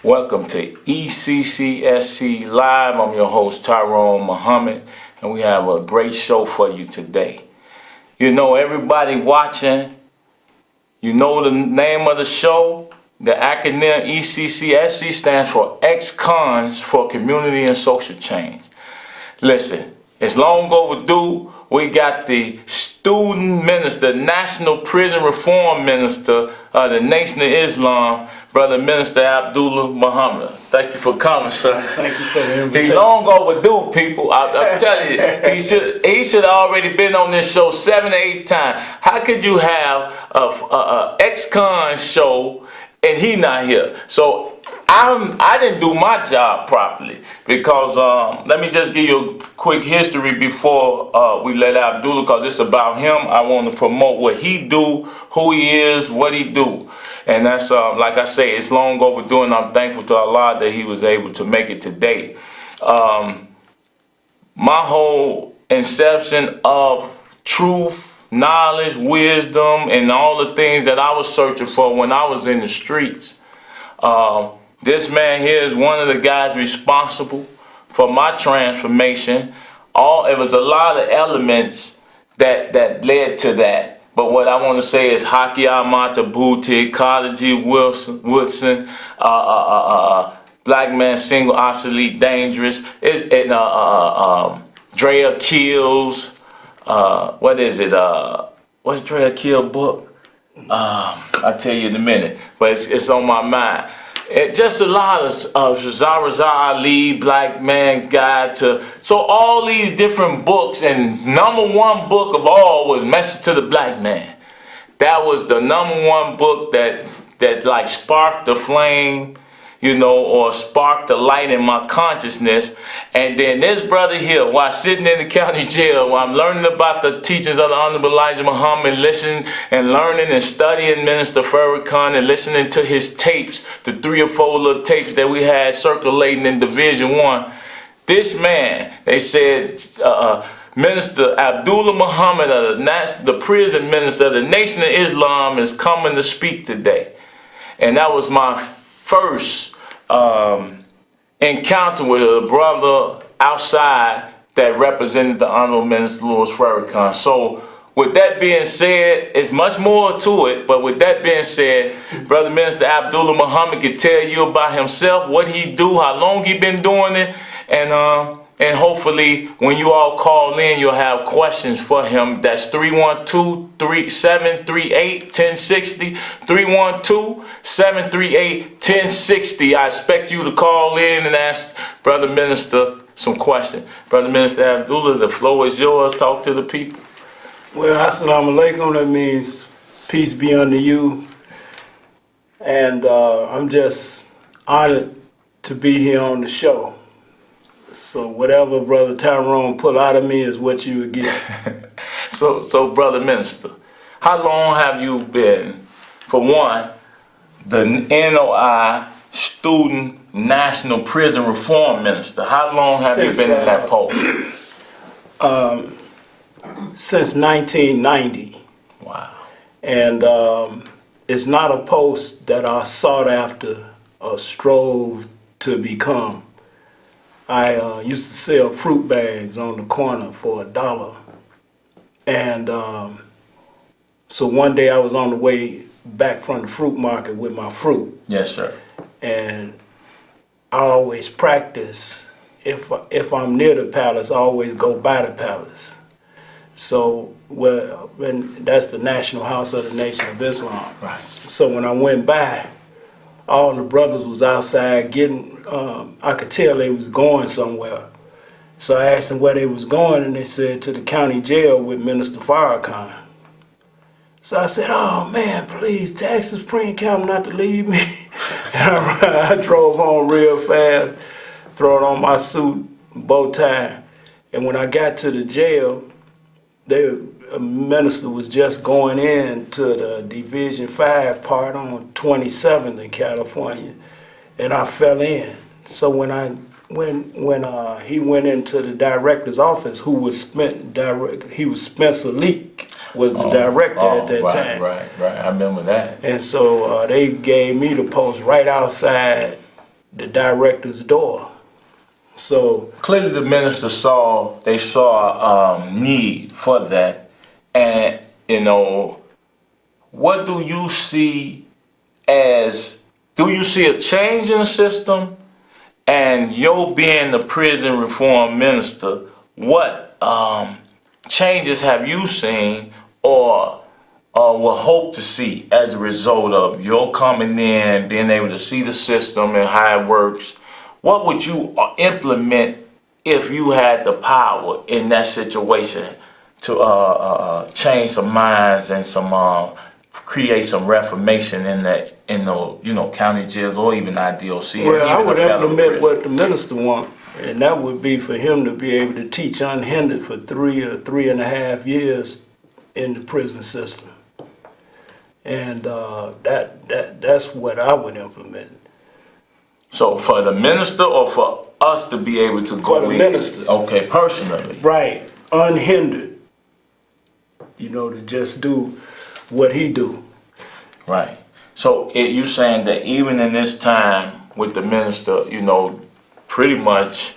Welcome to ECCSC Live. I'm your host, Tyrone Muhammad, and we have a great show for you today. You know, everybody watching, you know the name of the show? The acronym ECCSC stands for Ex-Cons for Community and Social Change. Listen, it's long overdue. We got the student minister, National Prison Reform Minister of the Nation of Islam, Brother Minister Abdullah Muhammad. Thank you for coming, sir. Thank you for the invitation. He's long overdue, people. I'm telling you, he should have already been on this show 7 or 8 times. How could you have a ex-con show and he not here? So I didn't do my job properly because let me just give you a quick history before we let Abdullah, because it's about him. I want to promote what he do, who he is, what he do. And that's, like I say, it's long overdue, and I'm thankful to Allah that he was able to make it today. My whole inception of truth, knowledge, wisdom, and all the things that I was searching for when I was in the streets. This man here is one of the guys responsible for my transformation. It was a lot of elements that led to that. But what I want to say is Haki Amata Boutique, Carter G. Woodson, Black Man Single, Obsolete, Dangerous, Drea Kills, what is it? What's Drea Kill book? I'll tell you in a minute, but it's on my mind. Just a lot of Zara Ali, Black Man's Guide to, so all these different books, and number one book of all was Message to the Black Man. That was the number one book that like sparked the flame, you know, or sparked the light in my consciousness. And then this brother here, while sitting in the county jail, while I'm learning about the teachings of the Honorable Elijah Muhammad, listening and learning and studying Minister Farrakhan and listening to his tapes, the 3 or 4 little tapes that we had circulating in Division 1, this man, they said, Minister Abdullah Muhammad, the prison minister of the Nation of Islam, is coming to speak today. And that was my first encounter with a brother outside that represented the Honorable Minister Louis Farrakhan. So with that being said, it's much more to it, but with that being said, Brother Minister Abdullah Muhammad can tell you about himself, what he do, how long he been doing it, and hopefully when you all call in, you'll have questions for him. That's 312-738-1060, 312-738-1060. I expect you to call in and ask Brother Minister some questions. Brother Minister Abdullah, the floor is yours. Talk to the people. Well, assalamu alaikum, that means peace be unto you. And I'm just honored to be here on the show. So whatever Brother Tyrone pull out of me is what you would get. So Brother Minister, how long have you been, for one, the NOI Student National Prison Reform Minister? How long have you been in that post? Since 1990. Wow. And it's not a post that I sought after or strove to become. I used to sell fruit bags on the corner for $1. And so one day I was on the way back from the fruit market with my fruit. Yes, sir. And I always practice, if I'm near the palace, I always go by the palace. So that's the National House of the Nation of Islam. Right. So when I went by, all the brothers was outside getting, I could tell they was going somewhere. So I asked them where they was going, and they said to the county jail with Minister Farrakhan. So I said, oh man, please, ask the Supreme Council not to leave me. And I drove home real fast, throwing on my suit, bow tie. And when I got to the jail, the minister was just going in to the Division 5 part on 27th in California, and I fell in. So when he went into the director's office, who was Spencer Leak was the director at that time. Right. I remember that. And so they gave me the post right outside the director's door. So Clearly, the minister saw need for that, and what do you see as? Do you see a change in the system? And you being the prison reform minister, what changes have you seen or will hope to see as a result of your coming in, being able to see the system and how it works? What would you implement if you had the power in that situation to change some minds and create some reformation in the county jails or even IDOC? well, I would implement what the minister want, and that would be for him to be able to teach unhindered for 3 or 3.5 years in the prison system. And that's what I would implement. So for the minister or for us to be able to go For the in? minister. Okay, personally. Right, unhindered. To just do what he do. Right. So you saying that even in this time with the minister, pretty much,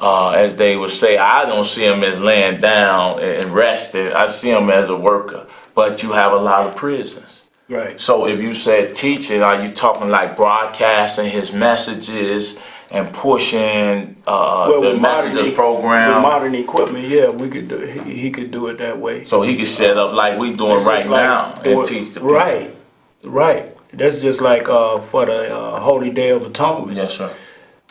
as they would say, I don't see him as laying down and resting. I see him as a worker. But you have a lot of prisons. Right. So if you said teaching, are you talking like broadcasting his messages and pushing the messages program? With modern equipment, yeah, we could do. He could do it that way. So he could set up like we doing right now and teach the people. Right. That's just like for the Holy Day of Atonement. Yes, sir.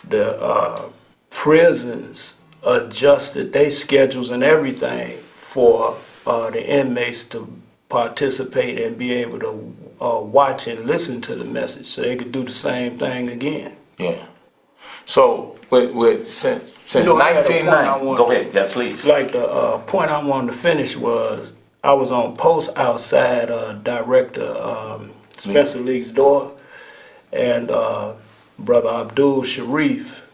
The prisons adjusted their schedules and everything for the inmates to participate and be able to watch and listen to the message, so they could do the same thing again. Yeah. So since 1990, go ahead, yeah, please. Like the point I wanted to finish was I was on post outside Director Spencer Lee's door, and Brother Abdul Sharif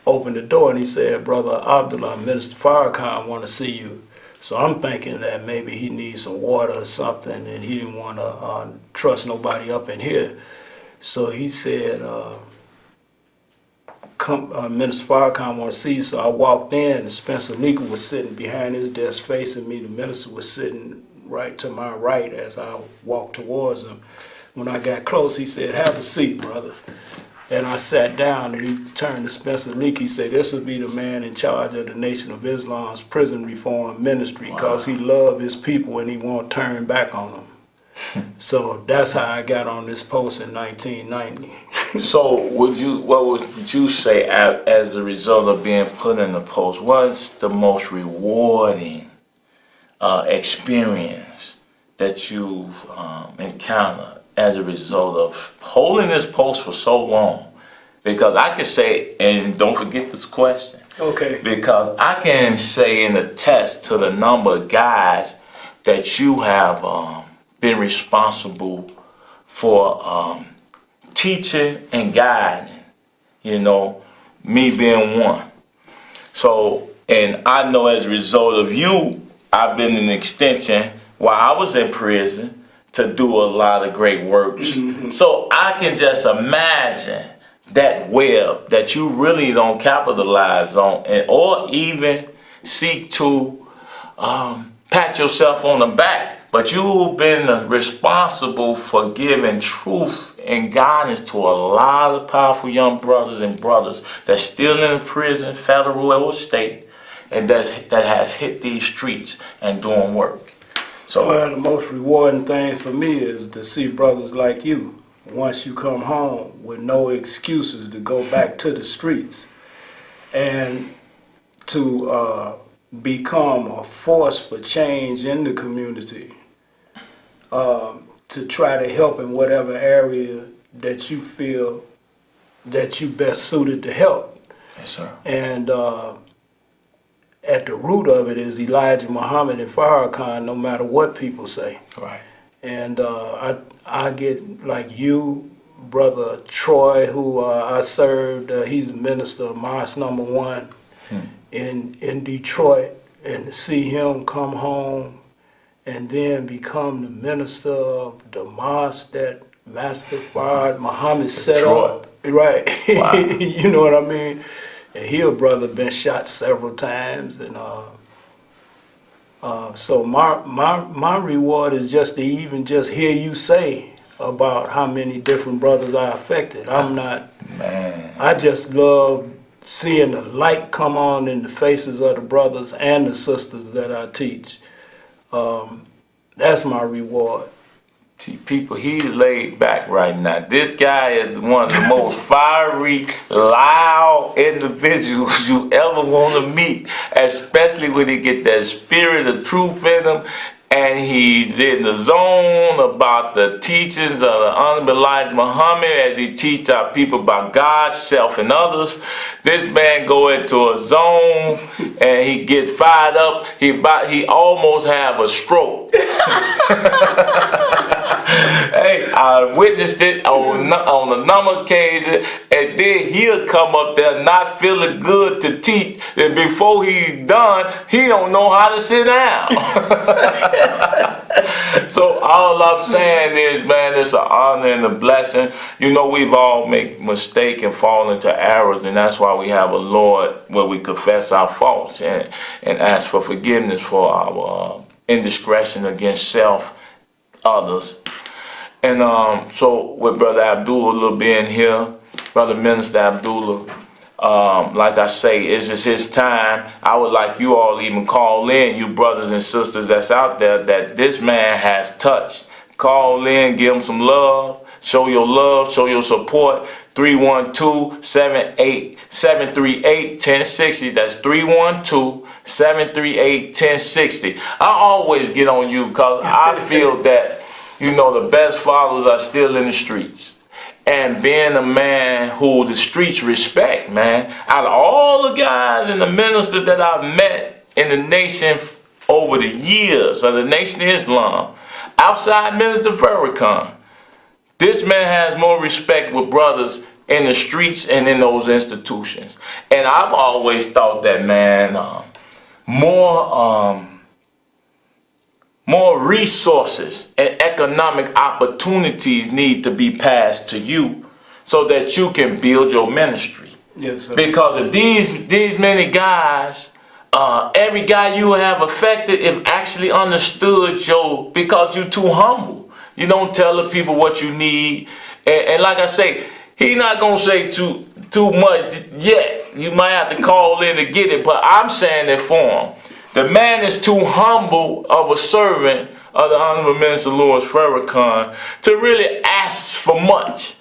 opened the door and he said, "Brother Abdullah, Minister Farrakhan want to see you." So I'm thinking that maybe he needs some water or something, and he didn't want to trust nobody up in here. So he said, Minister Farrakhan want to see you. So I walked in, and Spencer Leaker was sitting behind his desk facing me. The minister was sitting right to my right as I walked towards him. When I got close, he said, "Have a seat, brother." And I sat down, and he turned to Spencer Leak. He said, "This will be the man in charge of the Nation of Islam's prison reform ministry, because he loved his people and he won't turn back on them." So that's how I got on this post in 1990. So what would you say as a result of being put in the post? What's the most rewarding experience that you've encountered as a result of holding this post for so long? Because I can say, and don't forget this question. Okay. Because I can say and attest to the number of guys that you have been responsible for teaching and guiding, me being one. So, and I know as a result of you, I've been an extension while I was in prison to do a lot of great works. Mm-hmm. So I can just imagine that web that you really don't capitalize on, or even seek to pat yourself on the back. But you've been responsible for giving truth and guidance to a lot of powerful young brothers and brothers that's still in prison, federal or state, and that has hit these streets and doing work. So, well, the most rewarding thing for me is to see brothers like you, once you come home with no excuses to go back to the streets, and to become a force for change in the community, to try to help in whatever area that you feel that you best suited to help. yes, sir. And at the root of it is Elijah Muhammad and Farrakhan, no matter what people say. Right. And I get like you, Brother Troy, who I served, he's the minister of Mosque Number 1 in Detroit, and to see him come home and then become the minister of the mosque that Master Fard Muhammad set up Right. Wow. You know what I mean? And he a brother been shot several times, and so my reward is just to even just hear you say about how many different brothers I affected. I'm not. Man. I just love seeing the light come on in the faces of the brothers and the sisters that I teach. That's my reward. See, people, he's laid back right now. This guy is one of the most fiery, loud individuals you ever want to meet, especially when he get that spirit of truth in him, and he's in the zone about the teachings of the Honorable Elijah Muhammad as he teach our people about God, self, and others. This man go into a zone and he get fired up. He almost have a stroke. Hey, I witnessed it on a number of occasions, and then he'll come up there not feeling good to teach, and before he's done, he don't know how to sit down. So all I'm saying is, man, it's an honor and a blessing. You know, we've all made mistakes and fall into errors, and that's why we have a Lord where we confess our faults and ask for forgiveness for our indiscretion against self, others. And so with Brother Abdullah being here, Brother Minister Abdullah, like I say, it's just his time. I would like you all to even call in, you brothers and sisters that's out there that this man has touched. Call in, give him some love, show your love, show your support. 312-738-1060. That's 312-738-1060. I always get on you because I feel that, you know, the best followers are still in the streets. And being a man who the streets respect, man. Out of all the guys and the ministers that I've met in the nation over the years of the Nation of Islam, outside Minister Farrakhan, this man has more respect with brothers in the streets and in those institutions. And I've always thought that, man, more resources and economic opportunities need to be passed to you so that you can build your ministry. Yes, sir. Because of these many guys, every guy you have affected, if actually understood because you're too humble. You don't tell the people what you need. And like I say, he's not going to say too much yet. You might have to call in to get it, but I'm saying it for him. The man is too humble of a servant of the Honorable Minister Louis Farrakhan to really ask for much.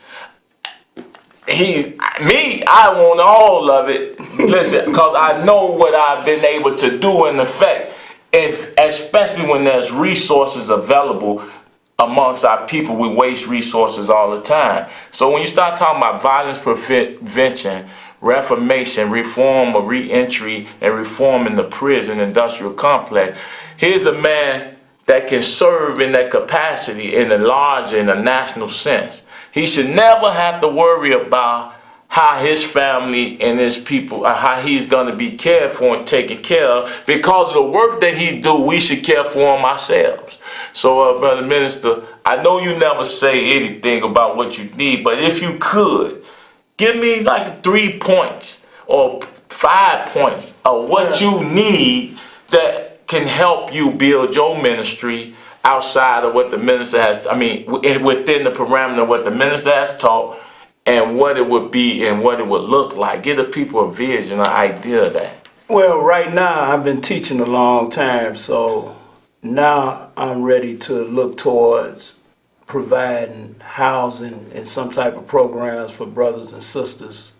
I want all of it. Listen, because I know what I've been able to do in effect, especially when there's resources available amongst our people. We waste resources all the time. So when you start talking about violence prevention, reformation, reform of re-entry, and reform in the prison industrial complex, here's a man that can serve in that capacity in a larger, in a national sense. He should never have to worry about how his family and his people, how he's going to be cared for and taken care of. Because of the work that he do, we should care for him ourselves. So, Brother Minister, I know you never say anything about what you need, but if you could, give me like 3 points or 5 points of what you need that can help you build your ministry outside of what the minister has, within the parameter of what the minister has taught, and what it would be and what it would look like. Give the people a vision, an idea of that. Well, right now, I've been teaching a long time, so now I'm ready to look towards providing housing and some type of programs for brothers and sisters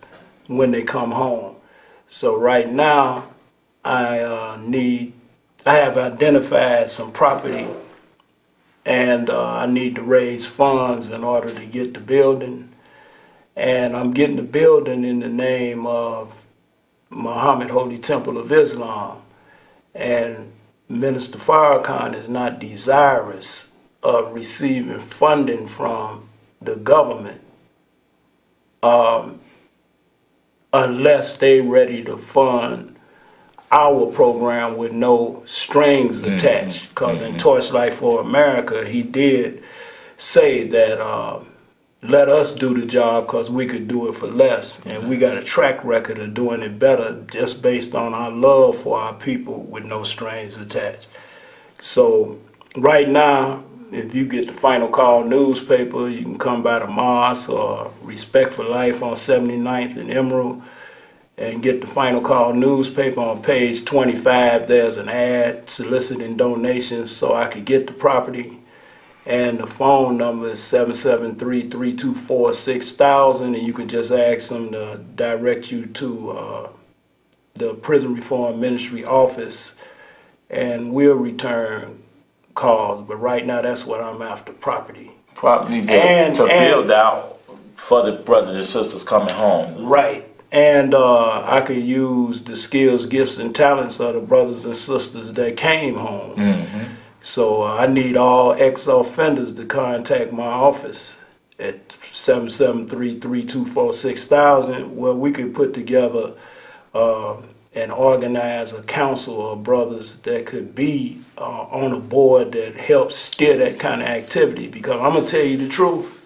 when they come home. So right now, I have identified some property, and I need to raise funds in order to get the building. And I'm getting the building in the name of Muhammad Holy Temple of Islam. And Minister Farrakhan is not desirous of receiving funding from the government unless they're ready to fund our program with no strings attached. Because in Torchlight for America, he did say that let us do the job because we could do it for less. And we got a track record of doing it better just based on our love for our people with no strings attached. So right now, if you get the Final Call newspaper, you can come by the mosque or Respect for Life on 79th and Emerald and get the Final Call newspaper. On page 25, there's an ad soliciting donations so I could get the property. And the phone number is 773-324-6000, and you can just ask them to direct you to the Prison Reform Ministry office, and we'll return calls. But right now, that's what I'm after, property. Property to And- build out for the brothers and sisters coming home. Right. And I could use the skills, gifts, and talents of the brothers and sisters that came home. Mm-hmm. So I need all ex-offenders to contact my office at 773-324-6000, where we could put together and organize a council of brothers that could be on a board that helps steer that kind of activity. Because I'm going to tell you the truth,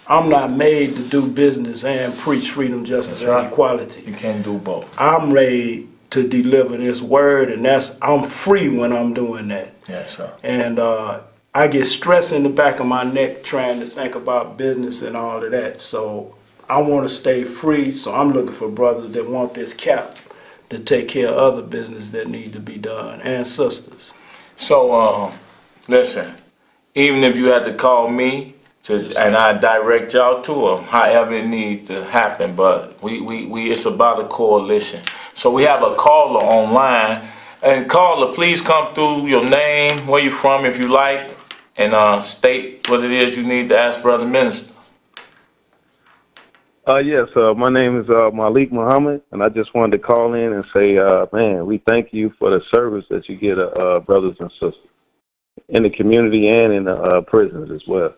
I'm not made to do business and preach freedom, justice, That's and right. equality. You can't do both. I'm made to deliver this word, and I'm free when I'm doing that. Yes, sir. And I get stress in the back of my neck trying to think about business and all of that. So I want to stay free. So I'm looking for brothers that want this cap to take care of other business that need to be done, and sisters. So, listen, even if you had to call me and I direct y'all to them, however it needs to happen, but we it's about a coalition. So we have a caller online, and caller, please come through your name, where you from if you like, and state what it is you need to ask Brother Minister. Yes, my name is Malik Muhammad, and I just wanted to call in and say, man, we thank you for the service that you get, brothers and sisters, in the community and in the prisons as well.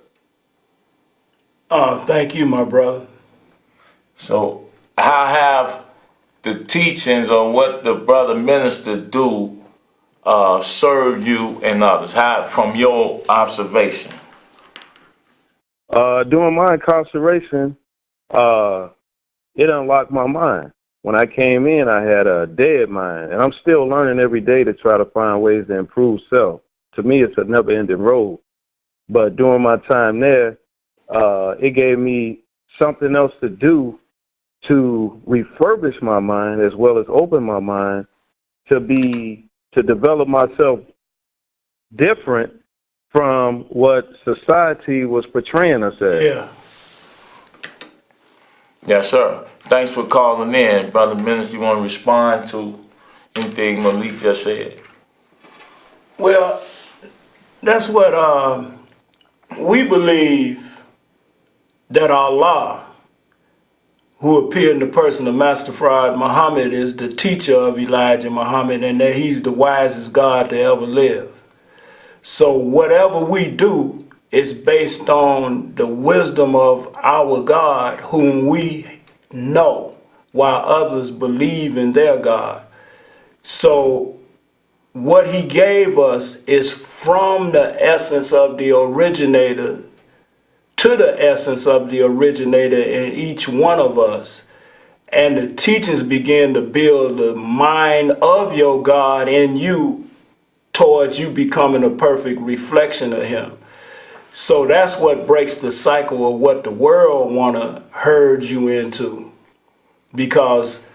Thank you, my brother. So how have the teachings or what the Brother Minister do serve you and others? How, from your observation? During my incarceration, it unlocked my mind. When I came in, I had a dead mind, and I'm still learning every day to try to find ways to improve self. To me, it's a never-ending road. But during my time there, it gave me something else to do to refurbish my mind as well as open my mind to develop myself different from what society was portraying us as. Yeah. Yes, sir. Thanks for calling in. Brother Minister, you want to respond to anything Malik just said? Well, that's what we believe, that Allah, who appeared in the person of Master Fard Muhammad, is the teacher of Elijah Muhammad, and that he's the wisest God to ever live. So whatever we do is based on the wisdom of our God, whom we know, while others believe in their God. So what he gave us is from the essence of the originator to the essence of the originator in each one of us. And the teachings begin to build the mind of your God in you towards you becoming a perfect reflection of him. So that's what breaks the cycle of what the world want to herd you into. Because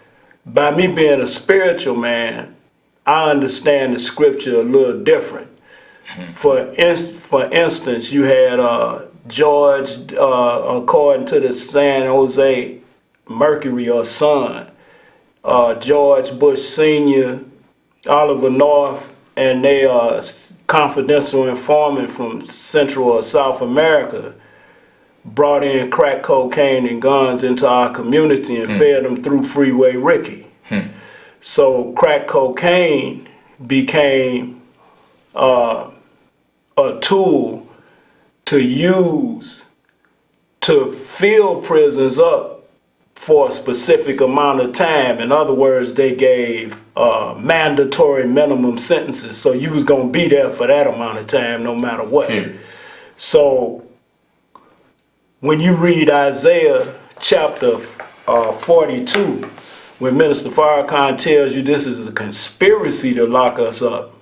by me being a spiritual man, I understand the scripture a little different. For instance, you had George, according to the San Jose Mercury or Sun, George Bush Sr., Oliver North, and they are confidential informant from Central or South America, brought in crack cocaine and guns into our community and fed them through Freeway Ricky. So crack cocaine became a tool to use to fill prisons up for a specific amount of time. In other words, they gave mandatory minimum sentences. So you was going to be there for that amount of time no matter what. So when you read Isaiah chapter 42, when Minister Farrakhan tells you this is a conspiracy to lock us up,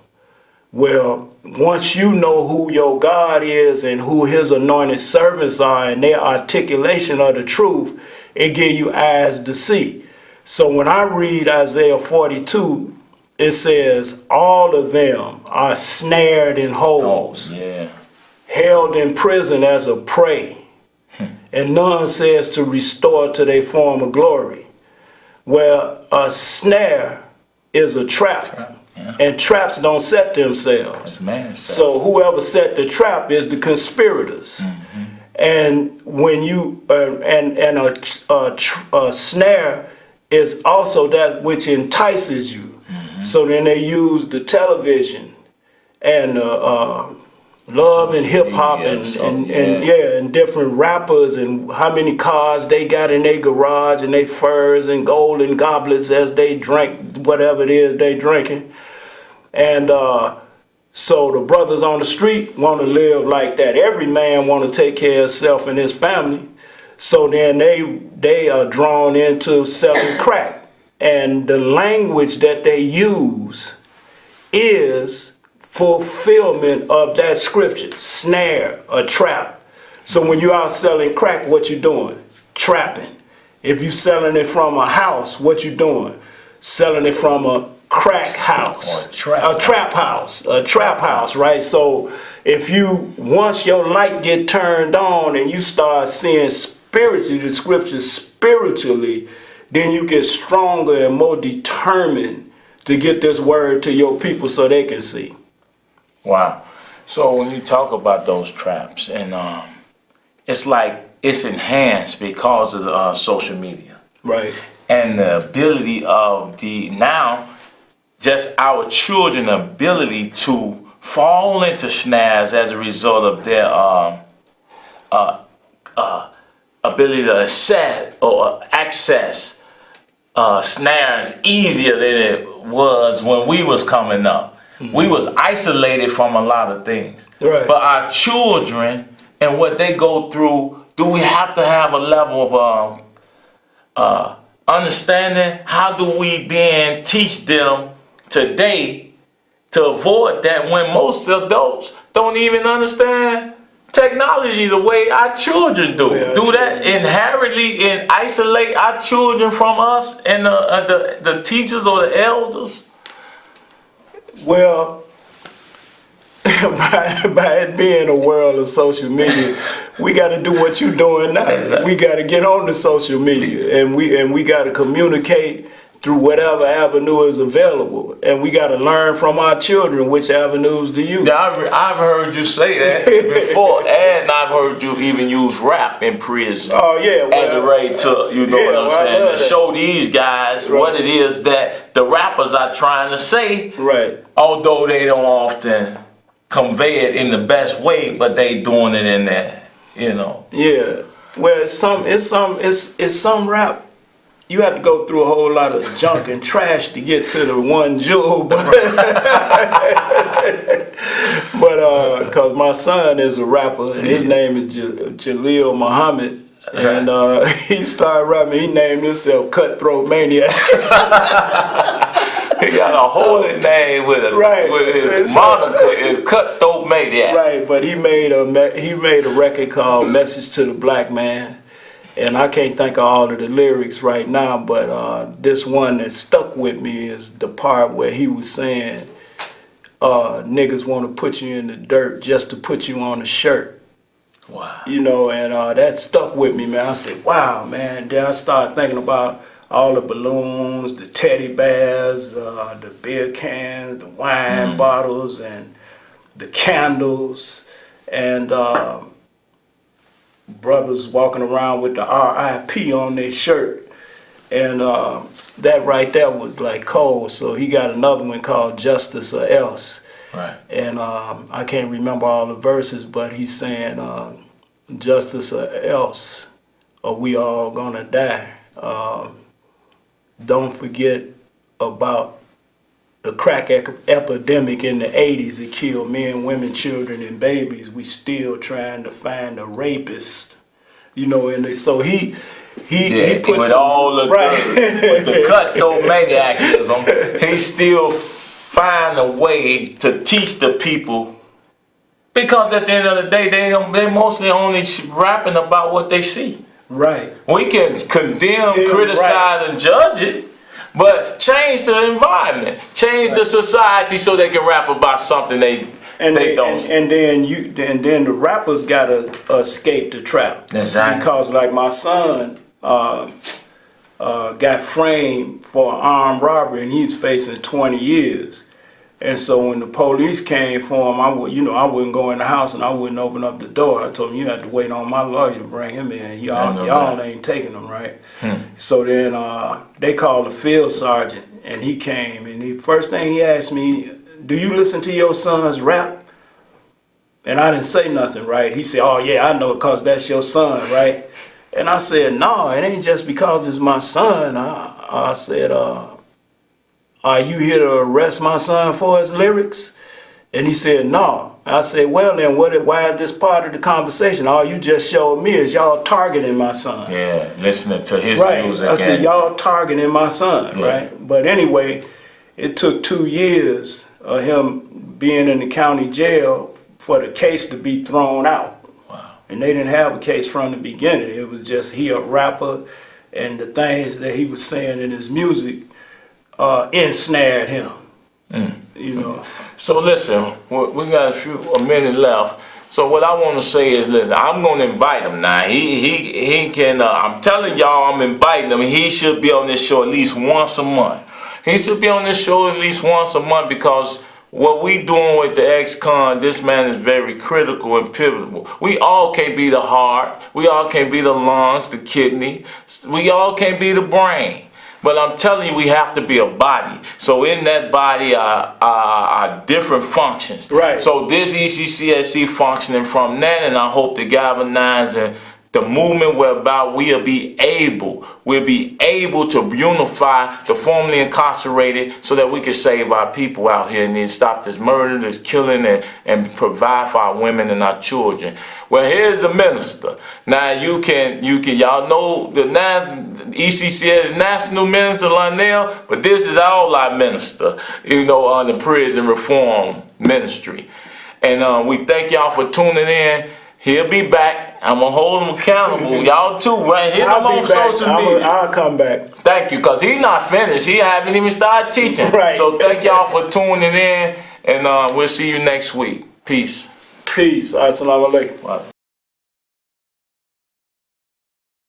well, once you know who your God is and who his anointed servants are and their articulation of the truth, it gives you eyes to see. So when I read Isaiah 42, it says, all of them are snared in holes, held in prison as a prey, and none says to restore to their former glory. Well, a snare is a trap. And traps don't set themselves. So whoever set the trap is the conspirators. And when you a snare is also that which entices you. So then they use the television and love and hip hop and different rappers and how many cars they got in their garage and they furs and golden goblets as they drink whatever it is they drinking. And so the brothers on the street want to live like that. Every man want to take care of himself and his family. So then they are drawn into selling crack. And the language that they use is fulfillment of that scripture. Snare, a trap. So when you're out selling crack, what you doing? Trapping. If you selling it from a house, what you doing? Selling it from a crack house, a trap house, right? So if you, once your light get turned on and you start seeing spiritually, the scriptures spiritually, then you get stronger and more determined to get this word to your people so they can see. Wow. So when you talk about those traps, and it's like it's enhanced because of the social media. Right. And the ability of just our children's ability to fall into snares as a result of their ability to access snares easier than it was when we was coming up. We was isolated from a lot of things. Right. But our children and what they go through, do we have to have a level of understanding? How do we then teach them today to avoid that when most adults don't even understand technology the way our children do? Do that inherently and isolate our children from us and the teachers or the elders? Well, by it being a world of social media, we got to do what you're doing now. Exactly. We got to get on the social media, and we got to communicate through whatever avenue is available, and we got to learn from our children which avenues to use. Yeah, I've heard you say that before, and I've heard you even use rap in prison. Oh yeah, as a way to, what I'm saying, to show these guys what it is that the rappers are trying to say. Right. Although they don't often convey it in the best way, but they doing it in there, Yeah. Well, it's some rap. You have to go through a whole lot of junk and trash to get to the one jewel, but because my son is a rapper and his name is Jaleel Muhammad, and he started rapping. He named himself Cutthroat Maniac. He got a holy name with his moniker is Cutthroat Maniac. Right, but he made a record called Message to the Black Man. And I can't think of all of the lyrics right now, but this one that stuck with me is the part where he was saying, niggas want to put you in the dirt just to put you on a shirt. Wow. And that stuck with me, man. I said, wow, man. Then I started thinking about all the balloons, the teddy bears, the beer cans, the wine bottles, and the candles, and brothers walking around with the RIP on their shirt. And that right there was like cold. So he got another one called Justice or Else. Right. And I can't remember all the verses, but he's saying justice or else, or we all gonna die. Don't forget about the crack epidemic in the 80s. It killed men, women, children, and babies. We still trying to find a rapist. and so he Yeah, put with some, all the with the cutthroat maniacism, he still find a way to teach the people. Because at the end of the day, they mostly only rapping about what they see. right. We can condemn, Yeah, criticize, right. and judge it, but change the environment, change the society so they can rap about something they don't. And then the rappers gotta escape the trap. Exactly. Because like my son got framed for armed robbery and he's facing 20 years. And so when the police came for him, I wouldn't go in the house and I wouldn't open up the door. I told him, you have to wait on my lawyer to bring him in. Y'all ain't taking him, right? So then they called the field sergeant and he came and the first thing he asked me, do you listen to your son's rap? And I didn't say nothing, right? He said, oh yeah, I know it because that's your son, right? And I said, no, it ain't just because it's my son. I said, are you here to arrest my son for his lyrics? And he said, no. I said, well then, why is this part of the conversation? All you just showed me is y'all targeting my son. Yeah, listening to his Right. music. I said, and- y'all targeting my son, Yeah. right? But anyway, it took 2 years of him being in the county jail for the case to be thrown out. Wow. And they didn't have a case from the beginning. It was just he a rapper and the things that he was saying in his music ensnared him. So listen, we got a minute left. So what I want to say is, listen, I'm going to invite him now. He can. I'm telling y'all, I'm inviting him. He should be on this show at least once a month. He should be on this show at least once a month because what we doing with the ex-con, this man is very critical and pivotal. We all can't be the heart. We all can't be the lungs, the kidney. We all can't be the brain. But I'm telling you, we have to be a body. So in that body are different functions. Right. So this ECCSC functioning from that, and I hope to galvanize the movement whereby we'll be able to unify the formerly incarcerated so that we can save our people out here and then stop this murder, this killing, and provide for our women and our children. Well, here's the minister. Now y'all know the ECCS National Minister Lionel, but this is all our minister, on the prison reform ministry. And we thank y'all for tuning in. He'll be back. I'm going to hold him accountable. Y'all too, right? Hit him on social media. I'll come back. Thank you, because he's not finished. He haven't even started teaching. Right. So thank y'all for tuning in, and we'll see you next week. Peace. Peace. Assalamu alaikum. Wow.